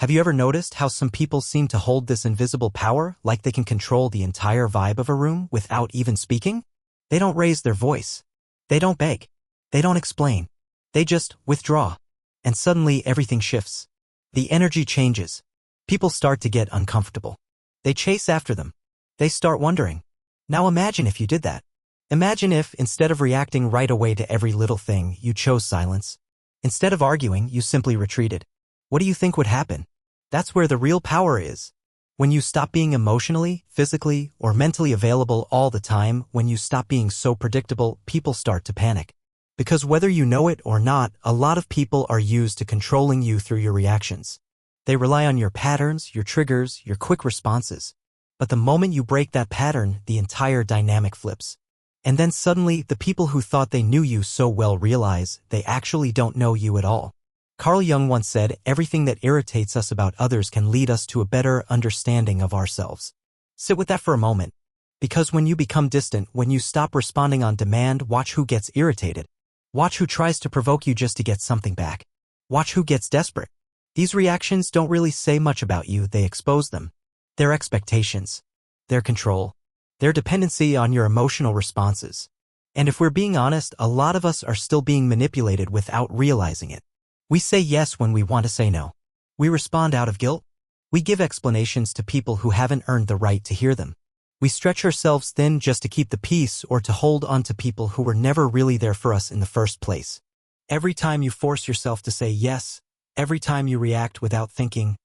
Have you ever noticed how some people seem to hold this invisible power, like they can control the entire vibe of a room without even speaking? They don't raise their voice. They don't beg. They don't explain. They just withdraw. And suddenly everything shifts. The energy changes. People start to get uncomfortable. They chase after them. They start wondering. Now imagine if you did that. Imagine if, instead of reacting right away to every little thing, you chose silence. Instead of arguing, you simply retreated. What do you think would happen? That's where the real power is. When you stop being emotionally, physically, or mentally available all the time, when you stop being so predictable, people start to panic. Because whether you know it or not, a lot of people are used to controlling you through your reactions. They rely on your patterns, your triggers, your quick responses. But the moment you break that pattern, the entire dynamic flips. And then suddenly, the people who thought they knew you so well realize they actually don't know you at all. Carl Jung once said, everything that irritates us about others can lead us to a better understanding of ourselves. Sit with that for a moment. Because when you become distant, when you stop responding on demand, watch who gets irritated. Watch who tries to provoke you just to get something back. Watch who gets desperate. These reactions don't really say much about you, they expose them. Their expectations. Their control. Their dependency on your emotional responses. And if we're being honest, a lot of us are still being manipulated without realizing it. We say yes when we want to say no. We respond out of guilt. We give explanations to people who haven't earned the right to hear them. We stretch ourselves thin just to keep the peace or to hold on to people who were never really there for us in the first place. Every time you force yourself to say yes, every time you react without thinking,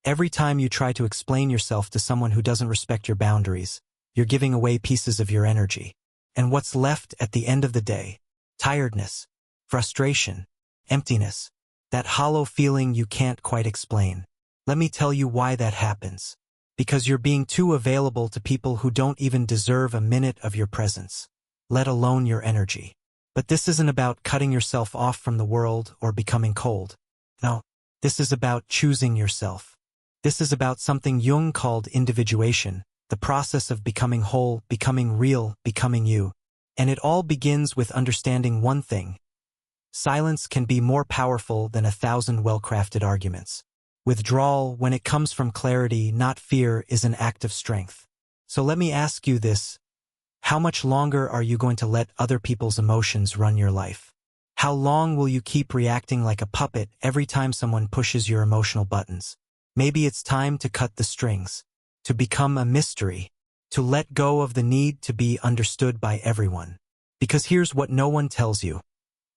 every time you try to explain yourself to someone who doesn't respect your boundaries, you're giving away pieces of your energy. And what's left at the end of the day? Tiredness, frustration, emptiness, that hollow feeling you can't quite explain. Let me tell you why that happens. Because you're being too available to people who don't even deserve a minute of your presence, let alone your energy. But this isn't about cutting yourself off from the world or becoming cold. No, this is about choosing yourself. This is about something Jung called individuation, the process of becoming whole, becoming real, becoming you. And it all begins with understanding one thing. Silence can be more powerful than 1,000 well-crafted arguments. Withdrawal, when it comes from clarity, not fear, is an act of strength. So let me ask you this. How much longer are you going to let other people's emotions run your life? How long will you keep reacting like a puppet every time someone pushes your emotional buttons? Maybe it's time to cut the strings, to become a mystery, to let go of the need to be understood by everyone. Because here's what no one tells you.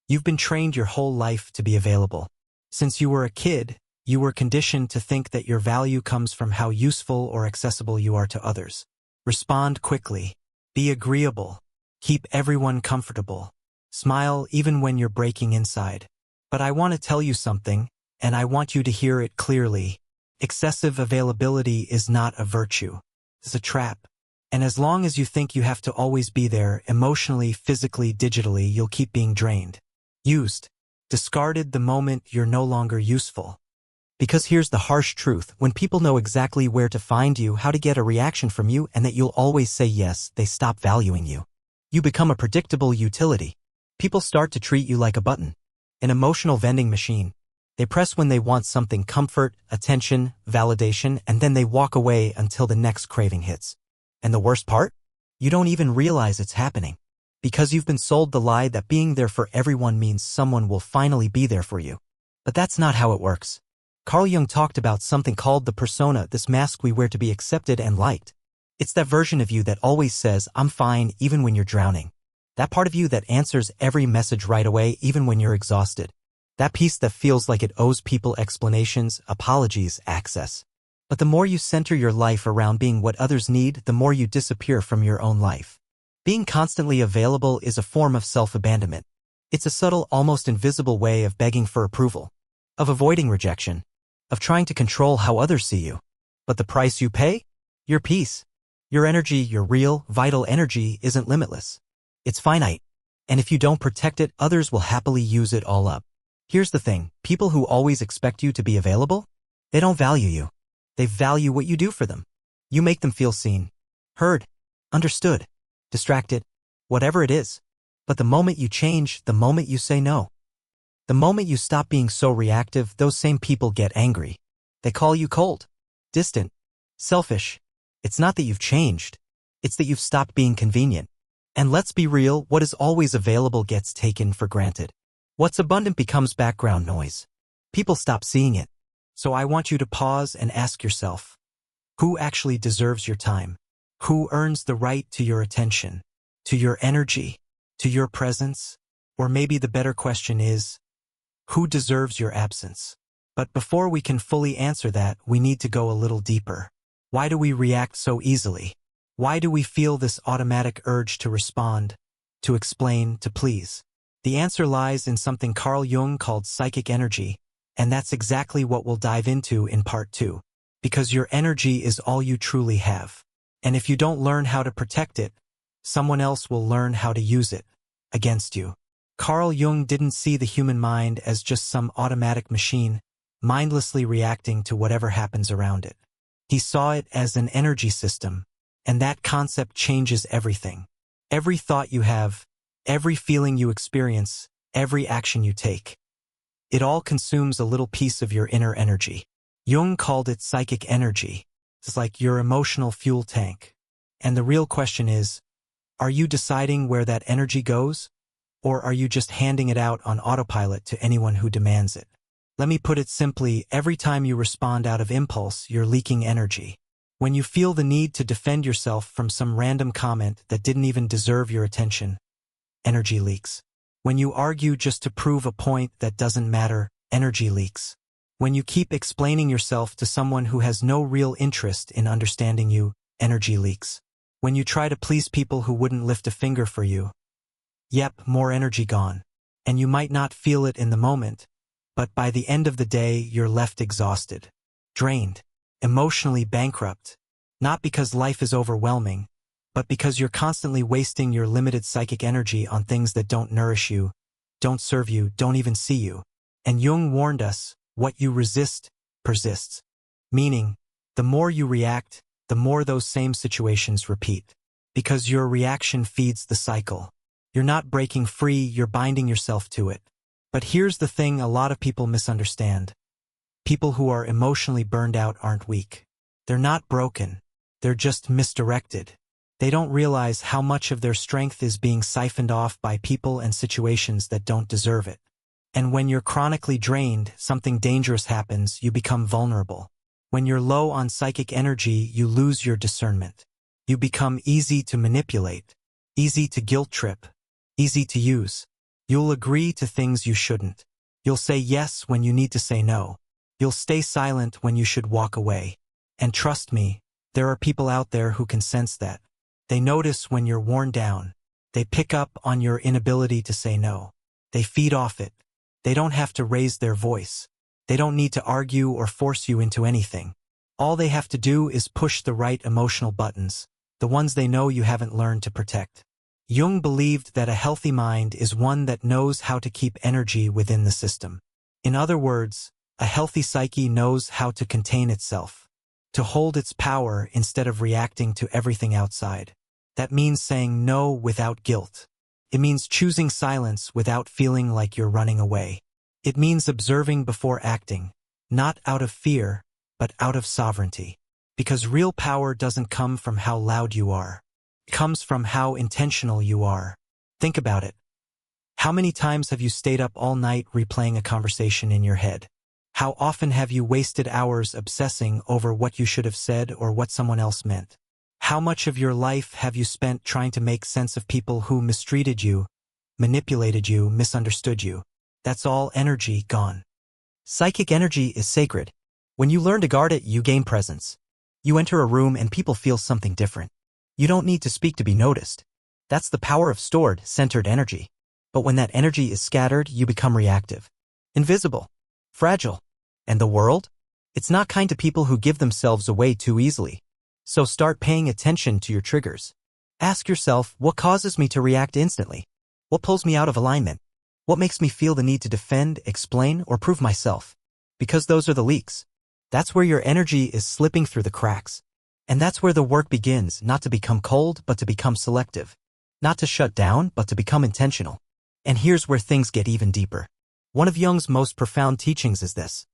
You've been trained your whole life to be available. Since you were a kid, you were conditioned to think that your value comes from how useful or accessible you are to others. Respond quickly. Be agreeable. Keep everyone comfortable. Smile even when you're breaking inside. But I want to tell you something, and I want you to hear it clearly. Excessive availability is not a virtue. It's a trap. And as long as you think you have to always be there, emotionally, physically, digitally, you'll keep being drained. Used. Discarded the moment you're no longer useful. Because here's the harsh truth, when people know exactly where to find you, how to get a reaction from you, and that you'll always say yes, they stop valuing you. You become a predictable utility. People start to treat you like a button. An emotional vending machine. They press when they want something: comfort, attention, validation, and then they walk away until the next craving hits. And the worst part? You don't even realize it's happening. Because you've been sold the lie that being there for everyone means someone will finally be there for you. But that's not how it works. Carl Jung talked about something called the persona, this mask we wear to be accepted and liked. It's that version of you that always says, "I'm fine," even when you're drowning. That part of you that answers every message right away, even when you're exhausted. That piece that feels like it owes people explanations, apologies, access. But the more you center your life around being what others need, the more you disappear from your own life. Being constantly available is a form of self-abandonment. It's a subtle, almost invisible way of begging for approval, of avoiding rejection, of trying to control how others see you. But the price you pay? Your peace. Your energy, your real, vital energy, isn't limitless. It's finite. And if you don't protect it, others will happily use it all up. Here's the thing, people who always expect you to be available, they don't value you. They value what you do for them. You make them feel seen, heard, understood, distracted, whatever it is. But the moment you change, the moment you say no, the moment you stop being so reactive, those same people get angry. They call you cold, distant, selfish. It's not that you've changed. It's that you've stopped being convenient. And let's be real, what is always available gets taken for granted. What's abundant becomes background noise. People stop seeing it. So I want you to pause and ask yourself, who actually deserves your time? Who earns the right to your attention, to your energy, to your presence? Or maybe the better question is, who deserves your absence? But before we can fully answer that, we need to go a little deeper. Why do we react so easily? Why do we feel this automatic urge to respond, to explain, to please? The answer lies in something Carl Jung called psychic energy, and that's exactly what we'll dive into in part 2. Because your energy is all you truly have. And if you don't learn how to protect it, someone else will learn how to use it against you. Carl Jung didn't see the human mind as just some automatic machine, mindlessly reacting to whatever happens around it. He saw it as an energy system, and that concept changes everything. Every thought you have, every feeling you experience, every action you take. It all consumes a little piece of your inner energy. Jung called it psychic energy. It's like your emotional fuel tank. And the real question is, are you deciding where that energy goes? Or are you just handing it out on autopilot to anyone who demands it? Let me put it simply, every time you respond out of impulse, you're leaking energy. When you feel the need to defend yourself from some random comment that didn't even deserve your attention, energy leaks. When you argue just to prove a point that doesn't matter, energy leaks. When you keep explaining yourself to someone who has no real interest in understanding you, energy leaks. When you try to please people who wouldn't lift a finger for you, yep, more energy gone. And you might not feel it in the moment, but by the end of the day, you're left exhausted, drained, emotionally bankrupt. Not because life is overwhelming, but because you're constantly wasting your limited psychic energy on things that don't nourish you, don't serve you, don't even see you. And Jung warned us, what you resist, persists. Meaning, the more you react, the more those same situations repeat. Because your reaction feeds the cycle. You're not breaking free, you're binding yourself to it. But here's the thing a lot of people misunderstand. People who are emotionally burned out aren't weak. They're not broken. They're just misdirected. They don't realize how much of their strength is being siphoned off by people and situations that don't deserve it. And when you're chronically drained, something dangerous happens, you become vulnerable. When you're low on psychic energy, you lose your discernment. You become easy to manipulate, easy to guilt trip, easy to use. You'll agree to things you shouldn't. You'll say yes when you need to say no. You'll stay silent when you should walk away. And trust me, there are people out there who can sense that. They notice when you're worn down. They pick up on your inability to say no. They feed off it. They don't have to raise their voice. They don't need to argue or force you into anything. All they have to do is push the right emotional buttons, the ones they know you haven't learned to protect. Jung believed that a healthy mind is one that knows how to keep energy within the system. In other words, a healthy psyche knows how to contain itself, to hold its power instead of reacting to everything outside. That means saying no without guilt. It means choosing silence without feeling like you're running away. It means observing before acting, not out of fear, but out of sovereignty. Because real power doesn't come from how loud you are. It comes from how intentional you are. Think about it. How many times have you stayed up all night replaying a conversation in your head? How often have you wasted hours obsessing over what you should have said or what someone else meant? How much of your life have you spent trying to make sense of people who mistreated you, manipulated you, misunderstood you? That's all energy gone. Psychic energy is sacred. When you learn to guard it, you gain presence. You enter a room and people feel something different. You don't need to speak to be noticed. That's the power of stored, centered energy. But when that energy is scattered, you become reactive, invisible, fragile. And the world? It's not kind to people who give themselves away too easily. So start paying attention to your triggers. Ask yourself, what causes me to react instantly? What pulls me out of alignment? What makes me feel the need to defend, explain, or prove myself? Because those are the leaks. That's where your energy is slipping through the cracks. And that's where the work begins, not to become cold, but to become selective. Not to shut down, but to become intentional. And here's where things get even deeper. One of Jung's most profound teachings is this.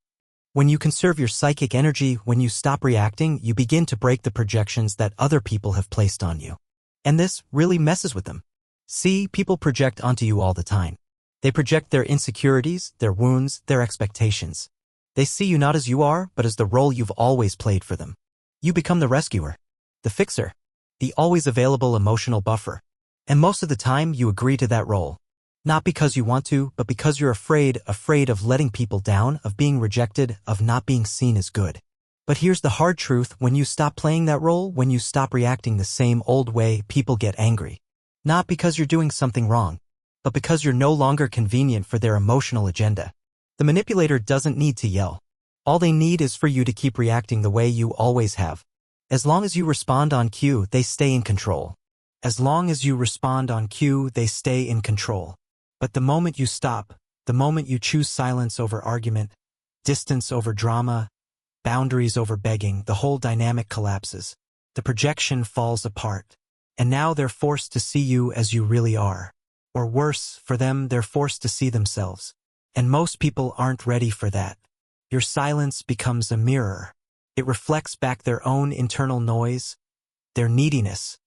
When you conserve your psychic energy, when you stop reacting, you begin to break the projections that other people have placed on you. And this really messes with them. See, people project onto you all the time. They project their insecurities, their wounds, their expectations. They see you not as you are, but as the role you've always played for them. You become the rescuer, the fixer, the always available emotional buffer. And most of the time, you agree to that role. Not because you want to, but because you're afraid of letting people down, of being rejected, of not being seen as good. But here's the hard truth: when you stop playing that role, when you stop reacting the same old way, people get angry. Not because you're doing something wrong, but because you're no longer convenient for their emotional agenda. The manipulator doesn't need to yell. All they need is for you to keep reacting the way you always have. As long as you respond on cue, they stay in control. As long as you respond on cue, they stay in control. But the moment you stop, the moment you choose silence over argument, distance over drama, boundaries over begging, the whole dynamic collapses. The projection falls apart. And now they're forced to see you as you really are. Or worse, for them, they're forced to see themselves. And most people aren't ready for that. Your silence becomes a mirror. It reflects back their own internal noise, their neediness,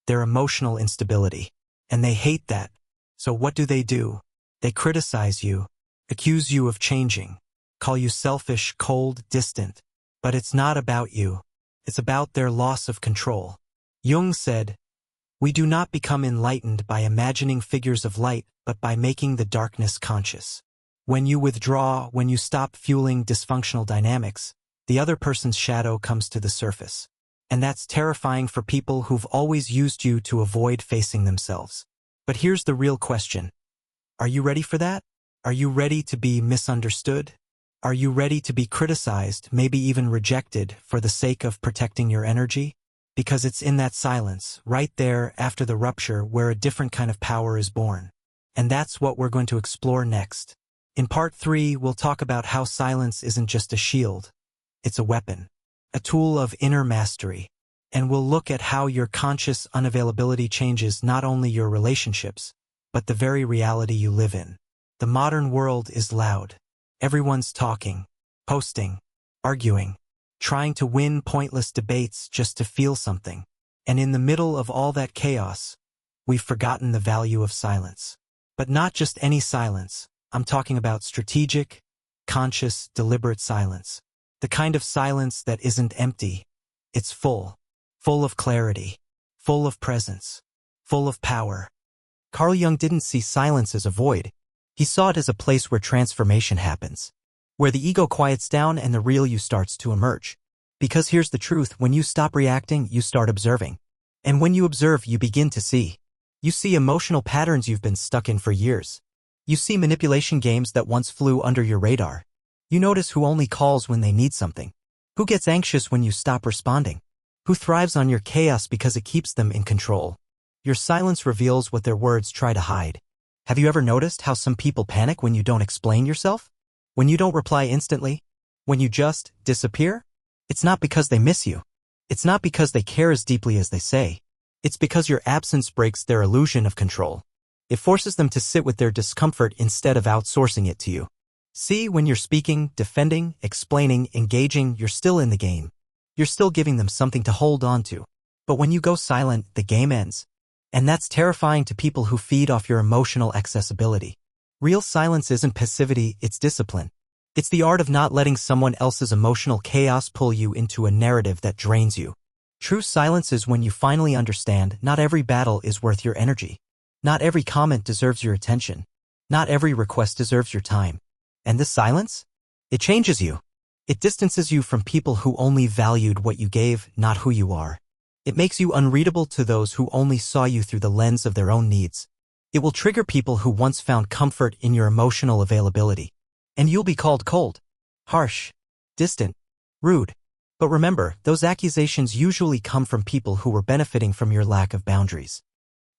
their emotional instability. And they hate that. So what do? They criticize you, accuse you of changing, call you selfish, cold, distant. But it's not about you. It's about their loss of control. Jung said, "We do not become enlightened by imagining figures of light, but by making the darkness conscious." When you withdraw, when you stop fueling dysfunctional dynamics, the other person's shadow comes to the surface. And that's terrifying for people who've always used you to avoid facing themselves. But here's the real question. Are you ready for that? Are you ready to be misunderstood? Are you ready to be criticized, maybe even rejected, for the sake of protecting your energy? Because it's in that silence, right there after the rupture, where a different kind of power is born. And that's what we're going to explore next. In part 3, we'll talk about how silence isn't just a shield. It's a weapon, a tool of inner mastery. And we'll look at how your conscious unavailability changes not only your relationships, but the very reality you live in. The modern world is loud. Everyone's talking, posting, arguing, trying to win pointless debates just to feel something. And in the middle of all that chaos, we've forgotten the value of silence. But not just any silence. I'm talking about strategic, conscious, deliberate silence. The kind of silence that isn't empty. It's full of clarity, full of presence, full of power. Carl Jung didn't see silence as a void. He saw it as a place where transformation happens, where the ego quiets down and the real you starts to emerge. Because here's the truth: when you stop reacting, you start observing. And when you observe, you begin to see. You see emotional patterns you've been stuck in for years. You see manipulation games that once flew under your radar. You notice who only calls when they need something, who gets anxious when you stop responding, who thrives on your chaos because it keeps them in control. Your silence reveals what their words try to hide. Have you ever noticed how some people panic when you don't explain yourself? When you don't reply instantly? When you just disappear? It's not because they miss you. It's not because they care as deeply as they say. It's because your absence breaks their illusion of control. It forces them to sit with their discomfort instead of outsourcing it to you. See, when you're speaking, defending, explaining, engaging, you're still in the game. You're still giving them something to hold on to. But when you go silent, the game ends. And that's terrifying to people who feed off your emotional accessibility. Real silence isn't passivity, it's discipline. It's the art of not letting someone else's emotional chaos pull you into a narrative that drains you. True silence is when you finally understand not every battle is worth your energy. Not every comment deserves your attention. Not every request deserves your time. And this silence? It changes you. It distances you from people who only valued what you gave, not who you are. It makes you unreadable to those who only saw you through the lens of their own needs. It will trigger people who once found comfort in your emotional availability. And you'll be called cold, harsh, distant, rude. But remember, those accusations usually come from people who were benefiting from your lack of boundaries.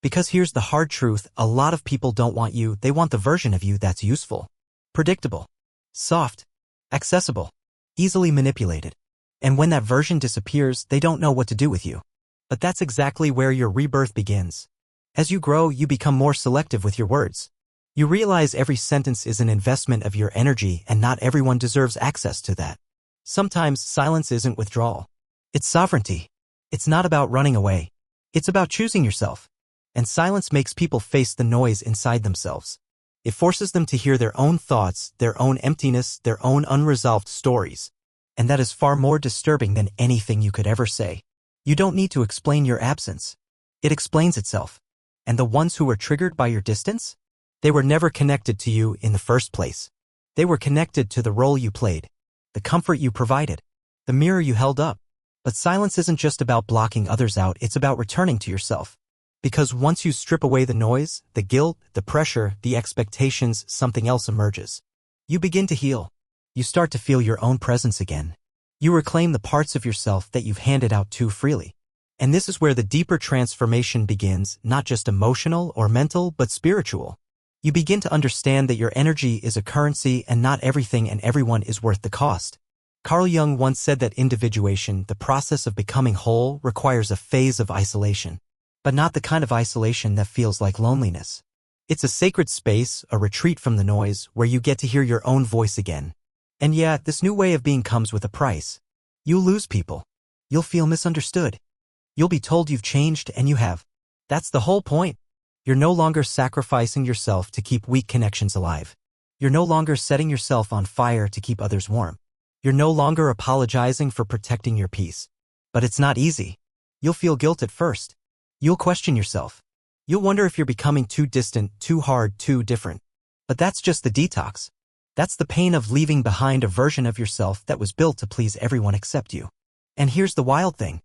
Because here's the hard truth: a lot of people don't want you, they want the version of you that's useful, predictable, soft, accessible, easily manipulated. And when that version disappears, they don't know what to do with you. But that's exactly where your rebirth begins. As you grow, you become more selective with your words. You realize every sentence is an investment of your energy and not everyone deserves access to that. Sometimes silence isn't withdrawal. It's sovereignty. It's not about running away. It's about choosing yourself. And silence makes people face the noise inside themselves. It forces them to hear their own thoughts, their own emptiness, their own unresolved stories. And that is far more disturbing than anything you could ever say. You don't need to explain your absence. It explains itself. And the ones who were triggered by your distance? They were never connected to you in the first place. They were connected to the role you played, the comfort you provided, the mirror you held up. But silence isn't just about blocking others out, it's about returning to yourself. Because once you strip away the noise, the guilt, the pressure, the expectations, something else emerges. You begin to heal. You start to feel your own presence again. You reclaim the parts of yourself that you've handed out too freely. And this is where the deeper transformation begins, not just emotional or mental, but spiritual. You begin to understand that your energy is a currency and not everything and everyone is worth the cost. Carl Jung once said that individuation, the process of becoming whole, requires a phase of isolation. But not the kind of isolation that feels like loneliness. It's a sacred space, a retreat from the noise, where you get to hear your own voice again. And yeah, this new way of being comes with a price. You'll lose people. You'll feel misunderstood. You'll be told you've changed, and you have. That's the whole point. You're no longer sacrificing yourself to keep weak connections alive. You're no longer setting yourself on fire to keep others warm. You're no longer apologizing for protecting your peace. But it's not easy. You'll feel guilt at first. You'll question yourself. You'll wonder if you're becoming too distant, too hard, too different. But that's just the detox. That's the pain of leaving behind a version of yourself that was built to please everyone except you. And here's the wild thing.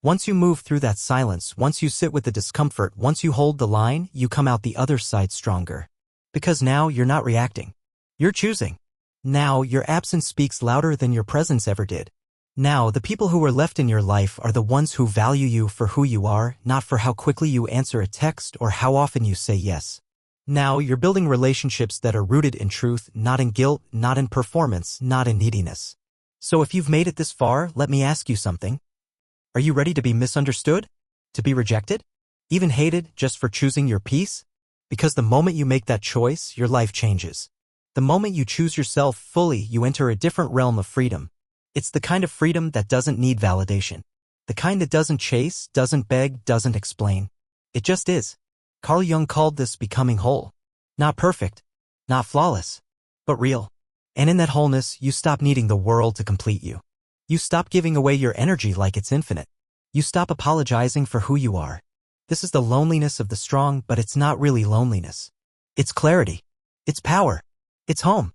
Once you move through that silence, once you sit with the discomfort, once you hold the line, you come out the other side stronger. Because now you're not reacting. You're choosing. Now your absence speaks louder than your presence ever did. Now the people who are left in your life are the ones who value you for who you are, not for how quickly you answer a text or how often you say yes. Now you're building relationships that are rooted in truth, not in guilt, not in performance, not in neediness. So if you've made it this far, let me ask you something. Are you ready to be misunderstood? To be rejected? Even hated just for choosing your peace? Because the moment you make that choice, your life changes. The moment you choose yourself fully, you enter a different realm of freedom. It's the kind of freedom that doesn't need validation. The kind that doesn't chase, doesn't beg, doesn't explain. It just is. Carl Jung called this becoming whole. Not perfect, not flawless, but real. And in that wholeness, you stop needing the world to complete you. You stop giving away your energy like it's infinite. You stop apologizing for who you are. This is the loneliness of the strong, but it's not really loneliness. It's clarity. It's power. It's home.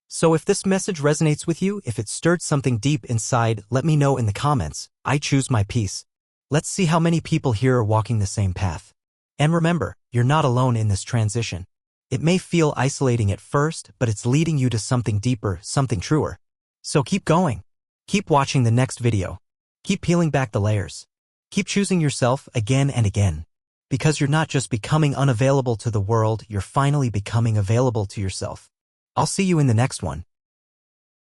So if this message resonates with you, if it stirred something deep inside, let me know in the comments. I choose my peace. Let's see how many people here are walking the same path. And remember, you're not alone in this transition. It may feel isolating at first, but it's leading you to something deeper, something truer. So keep going. Keep watching the next video. Keep peeling back the layers. Keep choosing yourself again and again. Because you're not just becoming unavailable to the world, you're finally becoming available to yourself. I'll see you in the next one.